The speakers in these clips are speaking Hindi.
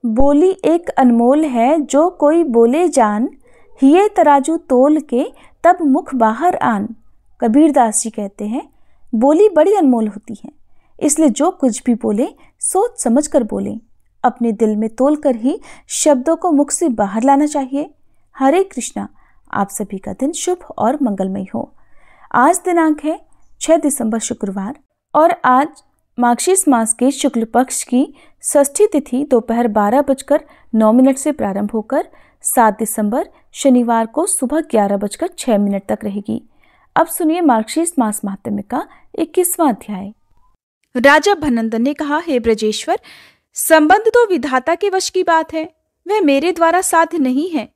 बोली एक अनमोल है जो कोई बोले जान, हिये तराजू तोल के तब मुख बाहर आन। कबीरदास जी कहते हैं बोली बड़ी अनमोल होती है, इसलिए जो कुछ भी बोले सोच समझ कर बोलें, अपने दिल में तोल कर ही शब्दों को मुख से बाहर लाना चाहिए। हरे कृष्णा। आप सभी का दिन शुभ और मंगलमय हो। आज दिनांक है 6 दिसंबर शुक्रवार और आज मार्गशीर्ष मास के शुक्ल पक्ष की षष्ठी तिथि दोपहर 12:09 से प्रारंभ होकर 7 दिसंबर शनिवार को सुबह 11:06 तक रहेगी। अब सुनिए मार्गशीर्ष मास महात्म्य का 21वां अध्याय। राजा भनंदन ने कहा, हे ब्रजेश्वर, संबंध तो विधाता के वश की बात है, वह मेरे द्वारा साध्य नहीं है।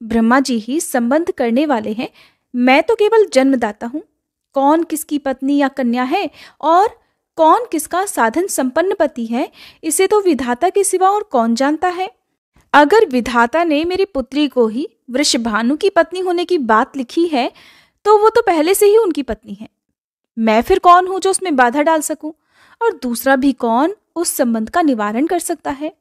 ब्रह्मा जी ही संबंध करने वाले हैं, मैं तो केवल जन्मदाता हूं। कौन किसकी पत्नी या कन्या है और कौन किसका साधन संपन्न पति है, इसे तो विधाता के सिवा और कौन जानता है। अगर विधाता ने मेरी पुत्री को ही वृषभानु की पत्नी होने की बात लिखी है तो वो तो पहले से ही उनकी पत्नी है। मैं फिर कौन हूं जो उसमें बाधा डाल सकूं, और दूसरा भी कौन उस संबंध का निवारण कर सकता है।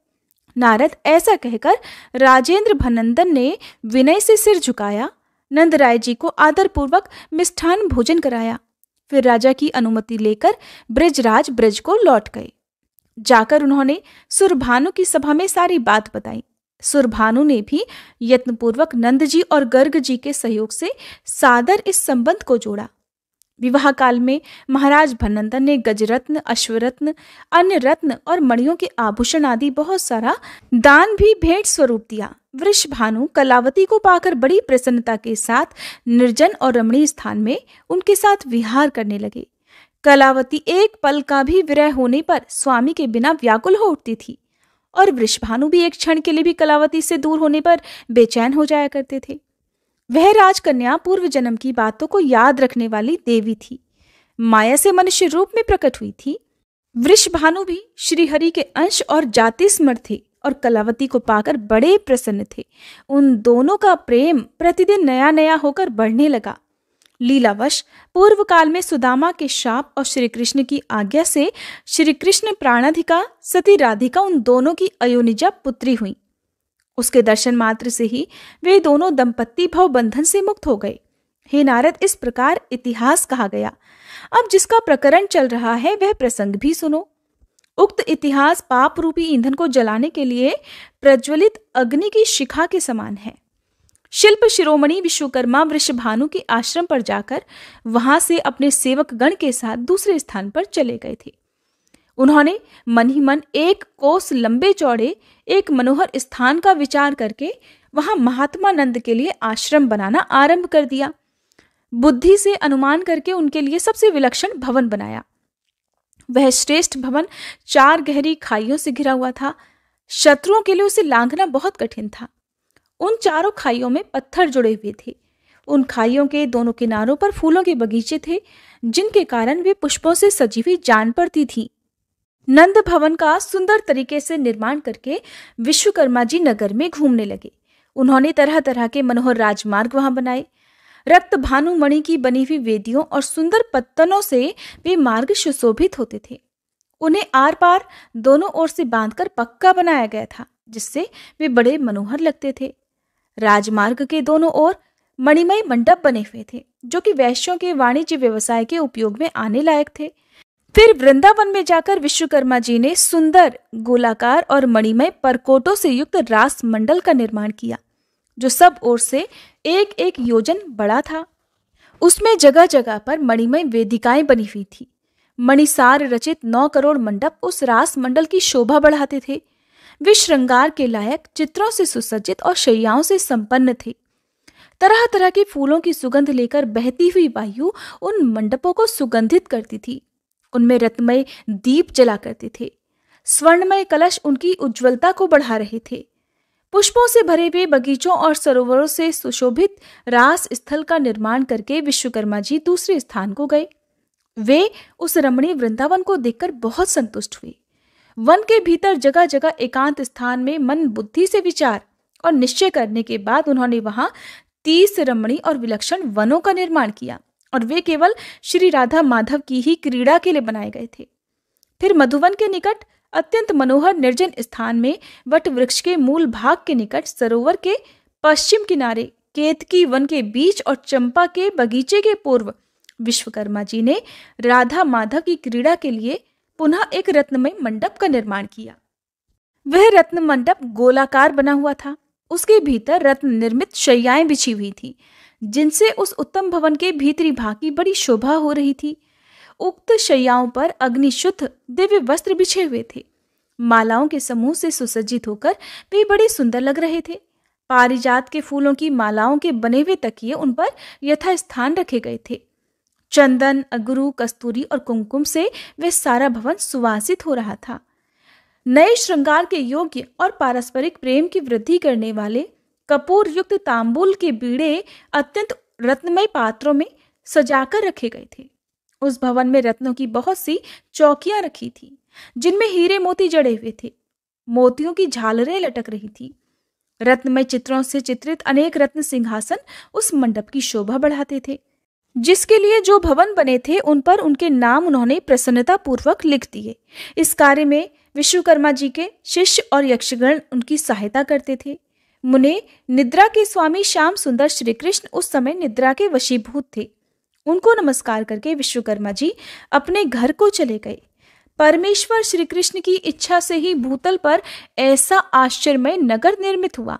नारद ऐसा कहकर राजेंद्र भनंदन ने विनय से सिर झुकाया, नंदराय जी को आदरपूर्वक मिष्ठान भोजन कराया। फिर राजा की अनुमति लेकर ब्रजराज ब्रज को लौट गए। जाकर उन्होंने सुरभानु की सभा में सारी बात बताई। सुरभानु ने भी यत्नपूर्वक नंद जी और गर्ग जी के सहयोग से सादर इस संबंध को जोड़ा। विवाह काल में महाराज भनंदन ने गजरत्न, अश्वरत्न, अन्य रत्न और मणियों के आभूषण आदि बहुत सारा दान भी भेंट स्वरूप दिया। वृषभानु कलावती को पाकर बड़ी प्रसन्नता के साथ निर्जन और रमणीय स्थान में उनके साथ विहार करने लगे। कलावती एक पल का भी विरह होने पर स्वामी के बिना व्याकुल हो उठती थी और वृषभानु भी एक क्षण के लिए भी कलावती से दूर होने पर बेचैन हो जाया करते थे। वह राजकन्या पूर्व जन्म की बातों को याद रखने वाली देवी थी, माया से मनुष्य रूप में प्रकट हुई थी। वृषभानु भी श्रीहरि के अंश और जाति स्मर थे और कलावती को पाकर बड़े प्रसन्न थे। उन दोनों का प्रेम प्रतिदिन नया नया होकर बढ़ने लगा। लीलावश पूर्व काल में सुदामा के शाप और श्री कृष्ण की आज्ञा से श्री कृष्ण प्राणाधिका सती राधिका उन दोनों की अयोनिजा पुत्री हुई। उसके दर्शन मात्र से ही वे दोनों दंपत्ति भव बंधन से मुक्त हो गए। हे नारद, इस प्रकार इतिहास कहा गया। अब जिसका प्रकरण चल रहा है वह प्रसंग भी सुनो। उक्त इतिहास पाप रूपी ईंधन को जलाने के लिए प्रज्वलित अग्नि की शिखा के समान है। शिल्प शिरोमणि विश्वकर्मा वृषभानु के आश्रम पर जाकर वहां से अपने सेवक गण के साथ दूसरे स्थान पर चले गए थे। उन्होंने मन ही मन 1 कोस लंबे चौड़े एक मनोहर स्थान का विचार करके वहां महात्मा नंद के लिए आश्रम बनाना आरंभ कर दिया। बुद्धि से अनुमान करके उनके लिए सबसे विलक्षण भवन बनाया। वह श्रेष्ठ भवन 4 गहरी खाइयों से घिरा हुआ था। शत्रुओं के लिए उसे लांघना बहुत कठिन था। उन चारों खाइयों में पत्थर जुड़े हुए थे। उन खाइयों के दोनों किनारों पर फूलों के बगीचे थे, जिनके कारण वे पुष्पों से सजी हुई जान पड़ती थी। नंद भवन का सुंदर तरीके से निर्माण करके विश्वकर्मा जी नगर में घूमने लगे। उन्होंने तरह तरह के मनोहर राजमार्ग वहां बनाए। रक्त भानु मणि की बनी हुई वेदियों और सुंदर पत्तनों से वे मार्ग सुशोभित होते थे। उन्हें आर पार दोनों ओर से बांधकर पक्का बनाया गया था, जिससे वे बड़े मनोहर लगते थे। राजमार्ग के दोनों ओर मणिमय मंडप बने हुए थे, जो कि वैश्यों के वाणिज्य व्यवसाय के उपयोग में आने लायक थे। फिर वृंदावन में जाकर विश्वकर्मा जी ने सुंदर गोलाकार और मणिमय परकोटों से युक्त रास मंडल का निर्माण किया, जो सब ओर से 1-1 योजन बड़ा था। उसमें जगह जगह पर मणिमय वेदिकाएं बनी हुई थी। मणिसार रचित 9 करोड़ मंडप उस रास मंडल की शोभा बढ़ाते थे। वे श्रृंगार के लायक चित्रों से सुसज्जित और शैयाओं से संपन्न थे। तरह तरह के फूलों की सुगंध लेकर बहती हुई वायु उन मंडपों को सुगंधित करती थी। उनमें रत्नमय दीप जला करते थे। स्वर्णमय कलश उनकी उज्ज्वलता को बढ़ा रहे थे। पुष्पों से भरे हुए बगीचों और सरोवरों से सुशोभित रास स्थल का निर्माण करके विश्वकर्मा जी दूसरे स्थान को गए। वे उस रमणीय वृंदावन को देखकर बहुत संतुष्ट हुए। वन के भीतर जगह जगह एकांत स्थान में मन बुद्धि से विचार और निश्चय करने के बाद उन्होंने वहां 30 रमणीय और विलक्षण वनों का निर्माण किया, और वे केवल श्री राधा माधव की ही क्रीड़ा के लिए बनाए गए थे। फिर मधुवन के निकट अत्यंत मनोहर निर्जन स्थान में वट वृक्ष के मूल भाग के निकट सरोवर के पश्चिम किनारे केतकी वन के बीच और चंपा के बगीचे के पूर्व विश्वकर्मा जी ने राधा माधव की क्रीड़ा के लिए पुनः एक रत्नमय मंडप का निर्माण किया। वह रत्न मंडप गोलाकार बना हुआ था। उसके भीतर रत्न निर्मित शैयाएं बिछी हुई थी, जिनसे उस उत्तम भवन के भीतरी भाग की बड़ी शोभा हो रही थी। उक्त शैयाओं पर अग्निशुद्ध दिव्य वस्त्र बिछे हुए थे। मालाओं के समूह से सुसज्जित होकर वे बड़े सुंदर लग रहे थे। पारिजात के फूलों की मालाओं के बने हुए तकिए उन पर यथास्थान रखे गए थे। चंदन, अगरू, कस्तूरी और कुमकुम से वह सारा भवन सुवासित हो रहा था। नए श्रृंगार के योग्य और पारस्परिक प्रेम की वृद्धि करने वाले कपूर युक्त तांबूल के बीड़े अत्यंत रत्नमय पात्रों में सजाकर रखे गए थे। उस भवन में रत्नों की बहुत सी चौकियां रखी थी, जिनमें हीरे मोती जड़े हुए थे। मोतियों की झालरें लटक रही थी। रत्नमय चित्रों से चित्रित अनेक रत्न सिंहासन उस मंडप की शोभा बढ़ाते थे। जिसके लिए जो भवन बने थे उन पर उनके नाम उन्होंने प्रसन्नता पूर्वक लिख दिए। इस कार्य में विश्वकर्मा जी के शिष्य और यक्षगण उनकी सहायता करते थे। मुने निद्रा के स्वामी श्याम सुंदर श्री कृष्ण उस समय निद्रा के वशीभूत थे। उनको नमस्कार करके विश्वकर्मा जी अपने घर को चले गए। परमेश्वर श्री कृष्ण की इच्छा से ही भूतल पर ऐसा आश्चर्यमय नगर निर्मित हुआ।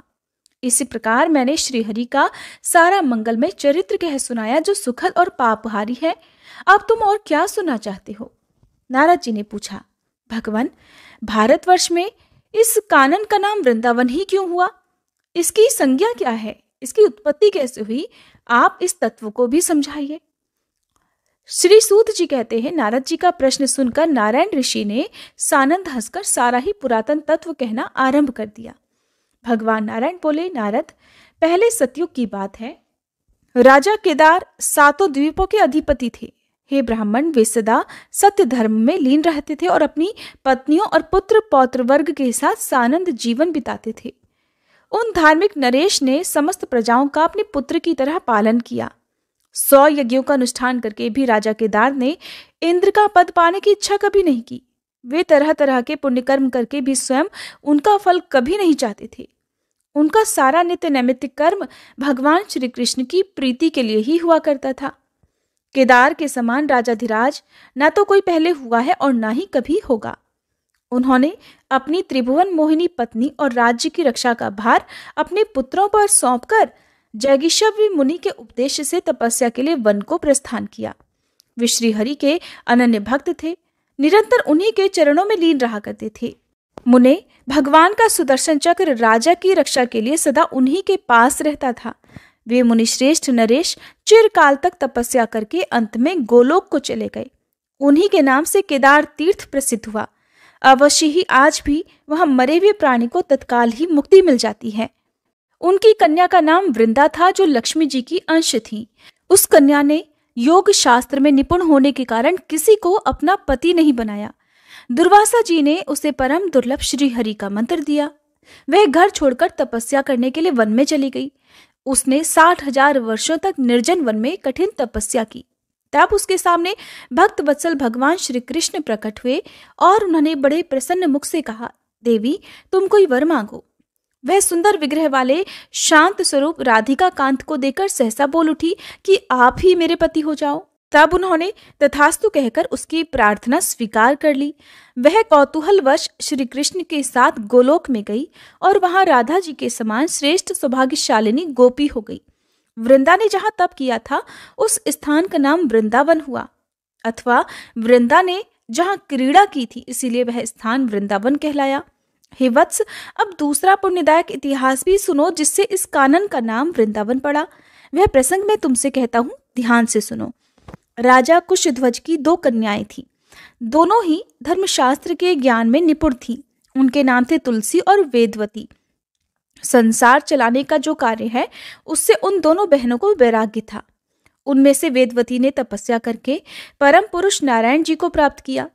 इसी प्रकार मैंने श्रीहरि का सारा मंगलमय चरित्र कह सुनाया, जो सुखद और पापहारी है। अब तुम और क्या सुनना चाहते हो? नारद जी ने पूछा। भगवान, भारतवर्ष में इस कानन का नाम वृंदावन ही क्यों हुआ? इसकी संज्ञा क्या है? इसकी उत्पत्ति कैसे हुई? आप इस तत्व को भी समझाइए। श्री सूत जी कहते हैं, नारद जी का प्रश्न सुनकर नारायण ऋषि ने सानंद हंसकर सारा ही पुरातन तत्व कहना आरंभ कर दिया। भगवान नारायण बोले, नारद, पहले सतयुग की बात है। राजा केदार 7 द्वीपों के अधिपति थे। हे ब्राह्मण, वे सदा सत्य धर्म में लीन रहते थे और अपनी पत्नियों और पुत्र पौत्र वर्ग के साथ सानंद जीवन बिताते थे। उन धार्मिक नरेश ने समस्त प्रजाओं का अपने पुत्र की तरह पालन किया। 100 यज्ञों का अनुष्ठान करके भी राजा केदार ने इंद्र का पद पाने की इच्छा कभी नहीं की। वे तरह तरह के पुण्यकर्म करके भी स्वयं उनका फल कभी नहीं चाहते थे। उनका सारा नित्य नैमित्तिक कर्म भगवान श्री कृष्ण की प्रीति के लिए ही हुआ करता था। केदार के समान राजाधिराज न तो कोई पहले हुआ है और न ही कभी होगा। उन्होंने अपनी त्रिभुवन मोहिनी पत्नी और राज्य की रक्षा का भार अपने पुत्रों पर सौंपकर जैगिषव्य मुनि के उपदेश से तपस्या के लिए वन को प्रस्थान किया। वे श्रीहरि के अनन्य भक्त थे, निरंतर उन्हीं के चरणों में लीन रहा करते थे। मुने, भगवान का सुदर्शन चक्र राजा की रक्षा के लिए सदा उन्हीं के पास रहता था। वे मुनि श्रेष्ठ नरेश चिरकाल तक तपस्या करके अंत में गोलोक को चले गए। उन्हीं के नाम से केदार तीर्थ प्रसिद्ध हुआ। अवश्य ही आज भी वहां मरे हुए प्राणी को तत्काल ही मुक्ति मिल जाती है। उनकी कन्या का नाम वृंदा था, जो लक्ष्मी जी की अंश थी। उस कन्या ने योग शास्त्र में निपुण होने के कारण किसी को अपना पति नहीं बनाया। दुर्वासा जी ने उसे परम दुर्लभ श्रीहरि का मंत्र दिया। वह घर छोड़कर तपस्या करने के लिए वन में चली गई। उसने 60,000 वर्षों तक निर्जन वन में कठिन तपस्या की। तब उसके सामने भक्त वत्सल भगवान श्री कृष्ण प्रकट हुए और उन्होंने बड़े प्रसन्न मुख से कहा, देवी, तुम कोई वर मांगो। वह सुंदर विग्रह वाले शांत स्वरूप राधिका कांत को देखकर सहसा बोल उठी कि आप ही मेरे पति हो जाओ। तब उन्होंने तथास्तु कहकर उसकी प्रार्थना स्वीकार कर ली। वह कौतूहलवश श्री कृष्ण के साथ गोलोक में गई और वहां राधा जी के समान श्रेष्ठ सौभाग्यशालिनी गोपी हो गई। वृंदा ने जहां तप किया था उस स्थान का नाम वृंदावन हुआ, अथवा वृंदा ने जहां क्रीड़ा की थी इसीलिए वह स्थान वृंदावन कहलाया। हे वत्स, अब दूसरा पुण्यदायक इतिहास भी सुनो जिससे इस कानन का नाम वृंदावन पड़ा। वह प्रसंग मैं तुमसे कहता हूँ, ध्यान से सुनो। राजा कुशध्वज की 2 कन्याएं थीं। दोनों ही धर्मशास्त्र के ज्ञान में निपुण थीं। उनके नाम थे तुलसी और वेदवती। संसार चलाने का जो कार्य है उससे उन दोनों बहनों को वैराग्य था। उनमें से वेदवती ने तपस्या करके परम पुरुष नारायण जी को प्राप्त किया।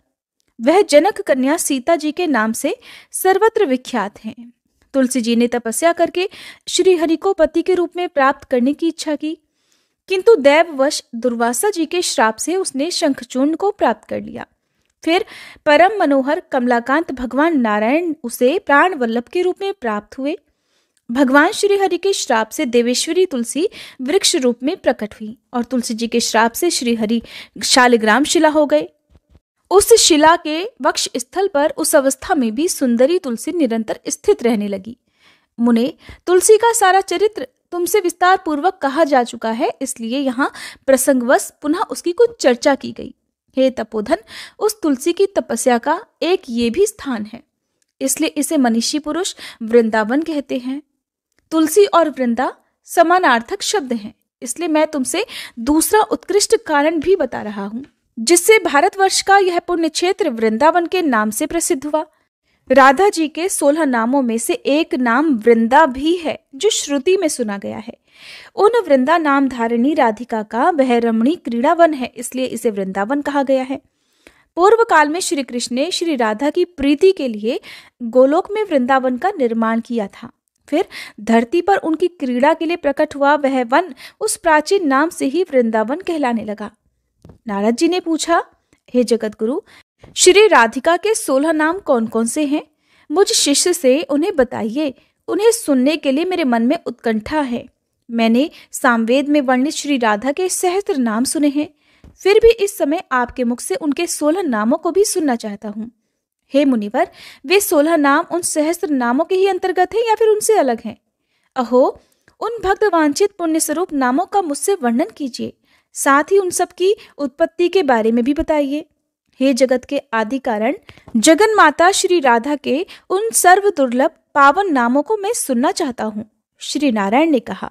वह जनक कन्या सीता जी के नाम से सर्वत्र विख्यात हैं। तुलसी जी ने तपस्या करके श्री हरि को पति के रूप में प्राप्त करने की इच्छा की, किंतु दैववश दुर्वासा जी के श्राप से उसने शंखचूर्ण को प्राप्त कर लिया। फिर परम मनोहर कमलाकांत भगवान नारायण उसे प्राण वल्लभ के रूप में प्राप्त हुए। भगवान श्री हरि के श्राप से देवेश्वरी तुलसी वृक्ष रूप में प्रकट हुई और तुलसी जी के श्राप से श्री हरि शालिग्राम शिला हो गए। उस शिला के वक्ष स्थल पर उस अवस्था में भी सुंदरी तुलसी निरंतर स्थित रहने लगी। मुने, तुलसी का सारा चरित्र तुमसे विस्तार पूर्वक कहा जा चुका है, इसलिए यहाँ प्रसंगवश पुनः उसकी कुछ चर्चा की गई। हे तपोधन, उस तुलसी की तपस्या का एक ये भी स्थान है, इसलिए इसे मनीषी पुरुष वृंदावन कहते हैं। तुलसी और वृंदा समानार्थक शब्द हैं, इसलिए मैं तुमसे दूसरा उत्कृष्ट कारण भी बता रहा हूँ, जिससे भारतवर्ष का यह पुण्य क्षेत्र वृंदावन के नाम से प्रसिद्ध हुआ। राधा जी के 16 नामों में से एक नाम वृंदा भी है, जो श्रुति में सुना गया है। उन वृंदा नाम धारिणी राधिका का वह रमणी क्रीड़ावन है, इसलिए इसे वृंदावन कहा गया है। पूर्व काल में श्री कृष्ण ने श्री राधा की प्रीति के लिए गोलोक में वृंदावन का निर्माण किया था। फिर धरती पर उनकी क्रीड़ा के लिए प्रकट हुआ वह वन उस प्राचीन नाम से ही वृंदावन कहलाने लगा। नारद जी ने पूछा, हे जगत गुरु, श्री राधिका के 16 नाम कौन कौन से हैं? मुझ शिष्य से उन्हें बताइए, उन्हें सुनने के लिए मेरे मन में उत्कंठा है। मैंने सामवेद में वर्णित श्री राधा के सहस्त्र नाम सुने हैं, फिर भी इस समय आपके मुख से उनके 16 नामों को भी सुनना चाहता हूँ। हे मुनिवर, वे 16 नाम उन सहस्त्र नामों के ही अंतर्गत हैं या फिर उनसे अलग हैं? अहो, उन भक्त वांछित पुण्य स्वरूप नामों का मुझसे वर्णन कीजिए, साथ ही उन सब की उत्पत्ति के बारे में भी बताइए। हे जगत के आदि कारण जगन माता श्री राधा के उन सर्व दुर्लभ पावन नामों को मैं सुनना चाहता हूँ। श्री नारायण ने कहा,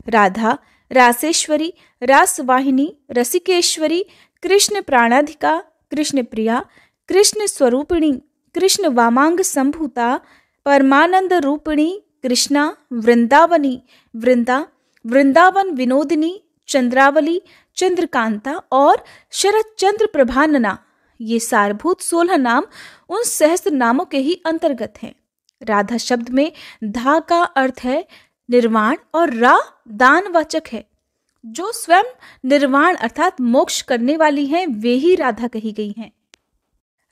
राधा, रासेश्वरी, रासवाहिनी, रसिकेश्वरी, कृष्ण प्राणाधिका, कृष्ण प्रिया, कृष्ण स्वरूपिणी, कृष्ण वामांग संभूता, परमानंद रूपिणी, कृष्णा, वृंदावनी, वृंदा, वृंदावन विनोदिनी, चंद्रावली, चंद्रकांता और शरद चंद्र प्रभानना, ये सारभूत 16 नाम उन सहस्त्र नामों के ही अंतर्गत हैं। राधा शब्द में धा का अर्थ है निर्वाण और रा दानवाचक है। जो स्वयं निर्वाण अर्थात मोक्ष करने वाली हैं, वे ही राधा कही गई हैं।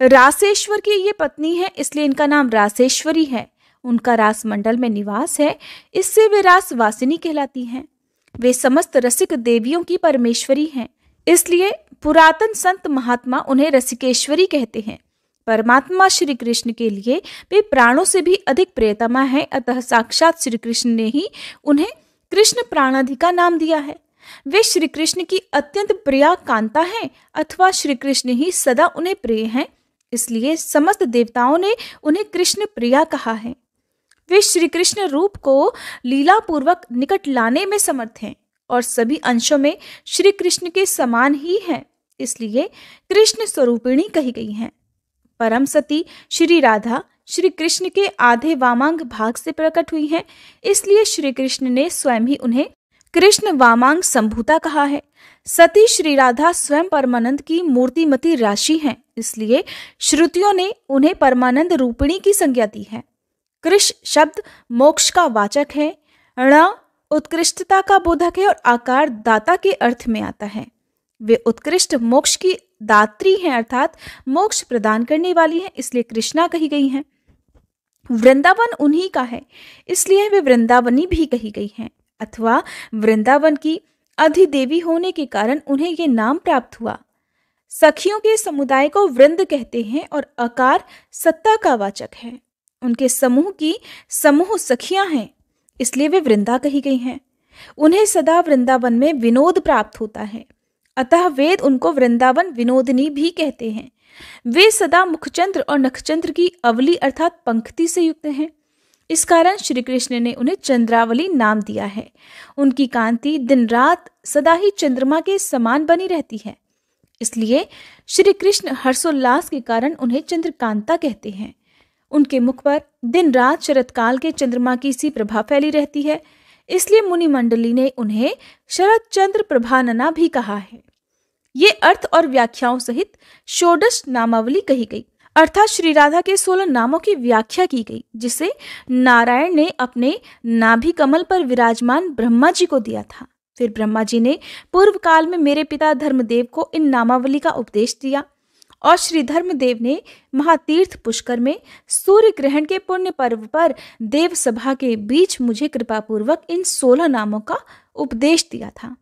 रासेश्वर की ये पत्नी है, इसलिए इनका नाम रासेश्वरी है। उनका रास मंडल में निवास है, इससे वे रासवासिनी कहलाती हैं। वे समस्त रसिक देवियों की परमेश्वरी हैं, इसलिए पुरातन संत महात्मा उन्हें रसिकेश्वरी कहते हैं। परमात्मा श्री कृष्ण के लिए वे प्राणों से भी अधिक प्रियतमा है, अतः साक्षात श्री कृष्ण ने ही उन्हें कृष्ण प्राणाधिका नाम दिया है। वे श्री कृष्ण की अत्यंत प्रिया कांता हैं, अथवा श्री कृष्ण ही सदा उन्हें प्रिय हैं, इसलिए समस्त देवताओं ने उन्हें कृष्ण प्रिया कहा है। वे श्री कृष्ण रूप को लीला पूर्वक निकट लाने में समर्थ हैं और सभी अंशों में श्री कृष्ण के समान ही हैं, इसलिए कृष्ण स्वरूपिणी कही गई हैं। परम सती श्री राधा श्री कृष्ण के आधे वामांग भाग से प्रकट हुई हैं, इसलिए श्री कृष्ण ने स्वयं ही उन्हें कृष्ण वामांग संभूता कहा है। सती श्री राधा स्वयं परमानंद की मूर्तिमती राशि हैं, इसलिए श्रुतियों ने उन्हें परमानंद रूपिणी की संज्ञा दी है। कृष्ण शब्द मोक्ष का वाचक है, ण उत्कृष्टता का बोधक है और आकार दाता के अर्थ में आता है। वे उत्कृष्ट मोक्ष की दात्री हैं, अर्थात मोक्ष प्रदान करने वाली हैं, इसलिए कृष्णा कही गई हैं। वृंदावन उन्हीं का है, इसलिए वे वृंदावनी भी कही गई हैं, अथवा वृंदावन की अधिदेवी होने के कारण उन्हें ये नाम प्राप्त हुआ। सखियों के समुदाय को वृंद कहते हैं और आकार सत्ता का वाचक है। उनके समूह की समूह सखियां हैं, इसलिए वे वृंदा कही गई हैं। उन्हें सदा वृंदावन में विनोद प्राप्त होता है, अतः वेद उनको वृंदावन विनोदिनी भी कहते हैं। वे सदा मुखचंद्र और नखचंद्र की अवली अर्थात पंक्ति से युक्त हैं, इस कारण श्री कृष्ण ने उन्हें चंद्रावली नाम दिया है। उनकी कांति दिन रात सदा ही चंद्रमा के समान बनी रहती है, इसलिए श्री कृष्ण हर्षोल्लास के कारण उन्हें चंद्रकांता कहते हैं। उनके मुख पर दिन रात शरतकाल के चंद्रमा की सी प्रभा फैली रहती है, इसलिए मुनि मंडली ने उन्हें शरद चंद्र प्रभानना भी कहा है। ये अर्थ और व्याख्याओं सहित षोडश नामावली कही गई, अर्थात श्री राधा के 16 नामों की व्याख्या की गई, जिसे नारायण ने अपने नाभि कमल पर विराजमान ब्रह्मा जी को दिया था। फिर ब्रह्मा जी ने पूर्व काल में मेरे पिता धर्मदेव को इन नामावली का उपदेश दिया और श्री धर्मदेव ने महातीर्थ पुष्कर में सूर्य ग्रहण के पुण्य पर्व पर देव सभा के बीच मुझे कृपापूर्वक इन 16 नामों का उपदेश दिया था।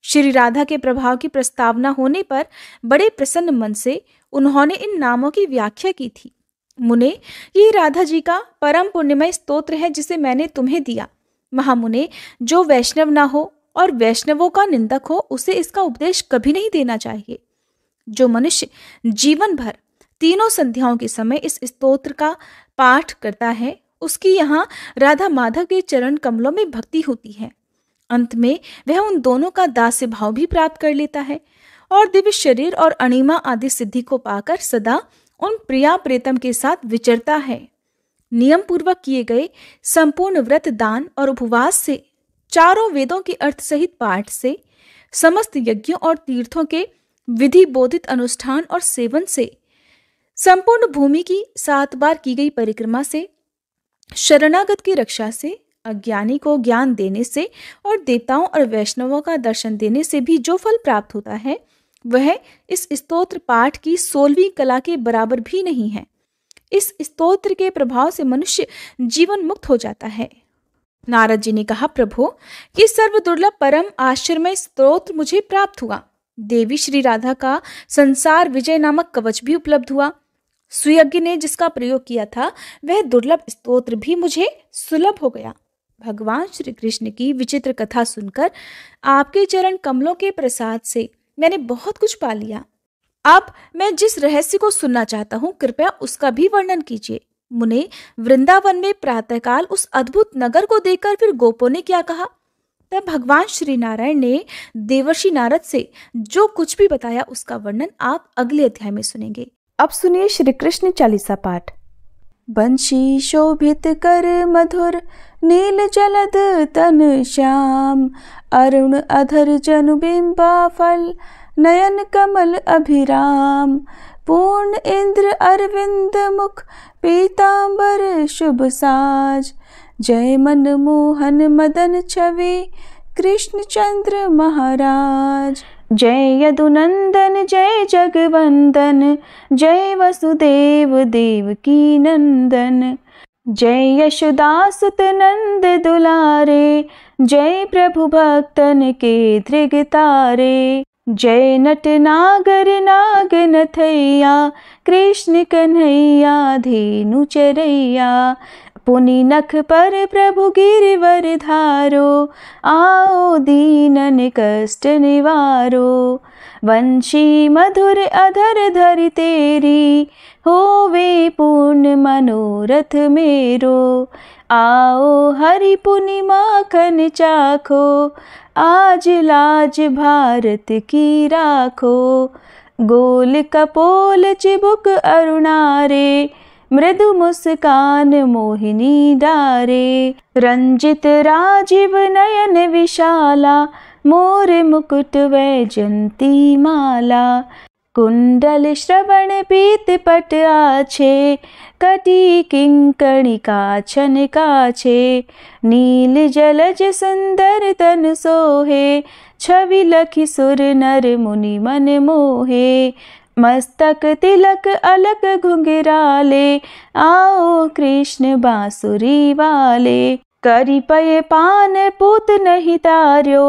श्री राधा के प्रभाव की प्रस्तावना होने पर बड़े प्रसन्न मन से उन्होंने इन नामों की व्याख्या की थी। मुने, ये राधा जी का परम पुण्यमय स्तोत्र है जिसे मैंने तुम्हें दिया। महामुने, जो वैष्णव ना हो और वैष्णवों का निंदक हो उसे इसका उपदेश कभी नहीं देना चाहिए। जो मनुष्य जीवन भर तीनों संध्याओं के समय इस स्तोत्र का पाठ करता है उसकी यहाँ राधा माधव के चरण कमलों में भक्ति होती है। अंत में वह उन दोनों का दास्य भाव भी प्राप्त कर लेता है और दिव्य शरीर और अणिमा आदि सिद्धि को पाकर सदा उन प्रिया प्रीतम के साथ विचरता है। नियम पूर्वक किए गए संपूर्ण व्रत, दान और उपवास से, चारों वेदों के अर्थ सहित पाठ से, समस्त यज्ञों और तीर्थों के विधि बोधित अनुष्ठान और सेवन से, संपूर्ण भूमि की 7 बार की गई परिक्रमा से, शरणागत की रक्षा से, अज्ञानी को ज्ञान देने से और देवताओं और वैष्णवों का दर्शन देने से भी जो फल प्राप्त होता है वह इस स्तोत्र पाठ की 16वीं कला के बराबर भी नहीं है। इस स्तोत्र के प्रभाव से मनुष्य जीवन मुक्त हो जाता है। नारद जी ने कहा, प्रभु, कि सर्व दुर्लभ परम आश्चर्यमय स्तोत्र मुझे प्राप्त हुआ। देवी श्री राधा का संसार विजय नामक कवच भी उपलब्ध हुआ। सुयज्ञ ने जिसका प्रयोग किया था वह दुर्लभ स्तोत्र भी मुझे सुलभ हो गया। भगवान श्री कृष्ण की विचित्र कथा सुनकर आपके चरण कमलों के प्रसाद से मैंने बहुत कुछ पा लिया। अब मैं जिस रहस्य को सुनना चाहता हूँ कृपया उसका भी वर्णन कीजिए। मुने, वृंदावन में प्रातःकाल उस अद्भुत नगर को देखकर फिर गोपों ने क्या कहा? तब भगवान श्री नारायण ने देवर्षि नारद से जो कुछ भी बताया उसका वर्णन आप अगले अध्याय में सुनेंगे। अब सुनिए श्री कृष्ण चालीसा पाठ। बंशी शोभित कर मधुर नील जलद तन श्याम, अरुण अधर जनु बिंबा फल नयन कमल अभिराम, पूर्ण इंद्र अरविंद मुख पीतांबर शुभ साज, जय मन मोहन मदन छवि कृष्ण चंद्र महाराज, जय यदुनंदन जय जगवंदन, जय वसुदेव देवकी नंदन, जय यशोदासुत नंद दुलारे, जय प्रभु भक्तन के धृग तारे, जय नट नागर नाग नथैया, कृष्ण कन्हैया धेनु चरैया, पुनि नख पर प्रभु गिरिवर धारो, आओ दीनन कष्ट निवारो, वंशी मधुर अधर धरि तेरी, होवे पूर्ण मनोरथ मेरो, आओ हरि पुनि माखन चाखो, आज लाज भारत की राखो, गोल कपोल चिबुक अरुणारे, मृदु मुस्कान मोहिनी डारे, रंजित राजीव नयन विशाला, मोर मुकुट वैजंती माला, कुंडल श्रवण पीत पट आछे, कटी किंकणिका छन काछे, नील जलज सुंदर तन सोहे, छवि लखि सुर नर मुनि मन मोहे, मस्तक तिलक अलक घुंघराले, आओ कृष्ण बांसुरी वाले, करी पय पान पूत नहीं तार्यो,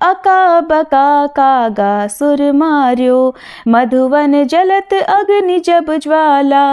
अका बका कागा सुर मार्यो, मधुवन जलत अग्नि जब ज्वाला,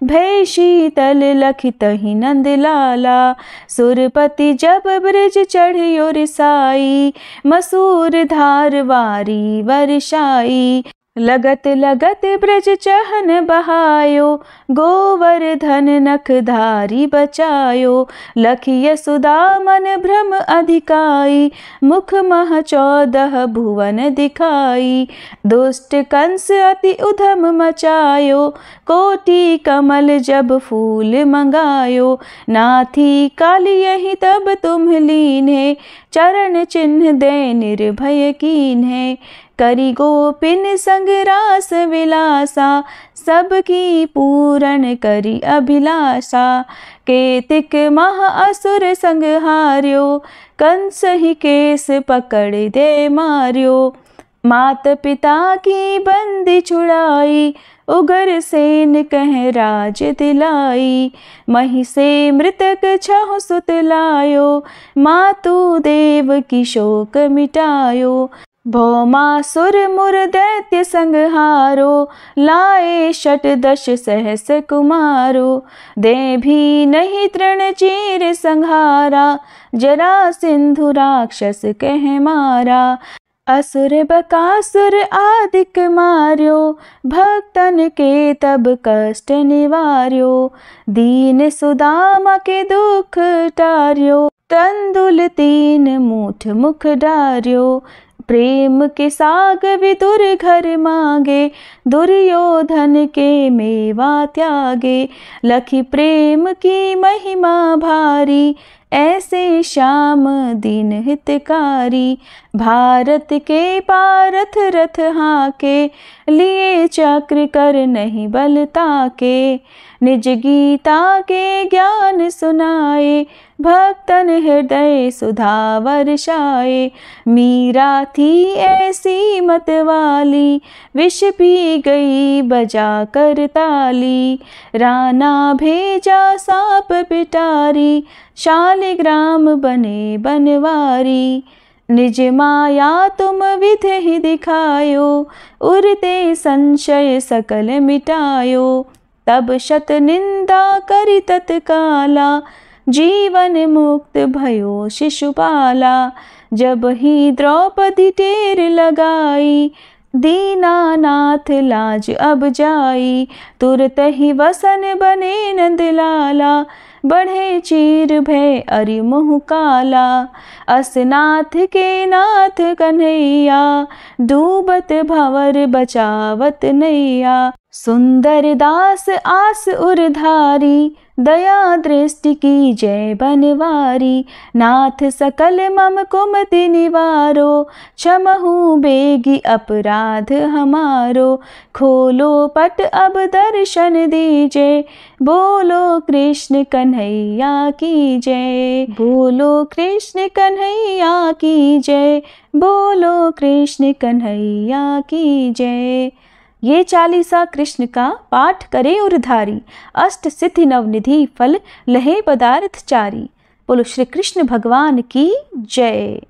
भय शीतल लखित ही नंद लाला, सुरपति जब ब्रज चढ़ियो रिसाई, मसूर धार वारी वर्षाई, लगत लगत ब्रज चहन बहायो, गोवर्धन नख धारी बचायो, लखिय सुदा मन भ्रम अधिकाई, मुख मह 14 भुवन दिखाई, दुष्ट कंस अति उधम मचायो, कोटि कमल जब फूल मंगायो, नाथी काली यही तब तुम लीन्हे, चरण चिन्ह दे निर्भय कीन्हे, करी गोपिन संग रास विलासा, सबकी पूरण करी अभिलाषा, केतिक महा असुर संग हार्यो, कंस ही केस पकड़ दे मार्यो, मात पिता की बंदी छुड़ाई, उगर सेन कह राज दिलाई। मही से मृतक छहु सुत लायो, मातु देव की शोक मिटायो। भौमासुर मुर दैत्य संहारो, लाए षटदश सहस कुमारो। दे भी नहीं तृण चीर संहारा, जरा सिंधु राक्षस कह मारा। असुर बकासुर आदिक मार्यो, भक्तन के तब कष्ट निवार्यो। दीन सुदामा के दुख टार्यो, तंदुल 3 मूठ मुख डार्यो। प्रेम के साग विदुर घर मांगे, दुर्योधन के मेवा त्यागे। लखी प्रेम की महिमा भारी, ऐसे श्याम दीन हितकारी। भारत के पारथ रथ हाके, लिए चक्र कर नहीं बल ताके। निज गीता के ज्ञान सुनाए, भक्तन हृदय सुधा वर्षाए। मीरा थी ऐसी मत वाली, विष पी गई बजा कर ताली। राना भेजा सांप पिटारी, शालिग्राम बने बनवारी। निज माया तुम विधि ही दिखायो, उरते संशय सकल मिटायो। तब शत निंदा करि तत्काला, जीवन मुक्त भयो शिशुपाला। जब ही द्रौपदी टेर लगाई, दीनानाथ लाज अब जाई। तुरत ही वसन बने नंदलाला, बढ़े चीर भय अरि मुँह काला। असनाथ के नाथ कन्हैया, डूबत भंवर बचावत नैया। सुंदर दास आस उरधारी, दया दृष्टि की जय बनवारी। नाथ सकल मम कुमति निवारो, क्षमहु बेगी अपराध हमारो। खोलो पट अब दर्शन दीजे, बोलो कृष्ण कन्हैया की जय। बोलो कृष्ण कन्हैया की जय, बोलो कृष्ण कन्हैया की जय। ये चालीसा कृष्ण का पाठ करे उरधारी, अष्ट सिद्धि नवनिधि फल लहे पदार्थ चारी। बोलो श्री कृष्ण भगवान की जय।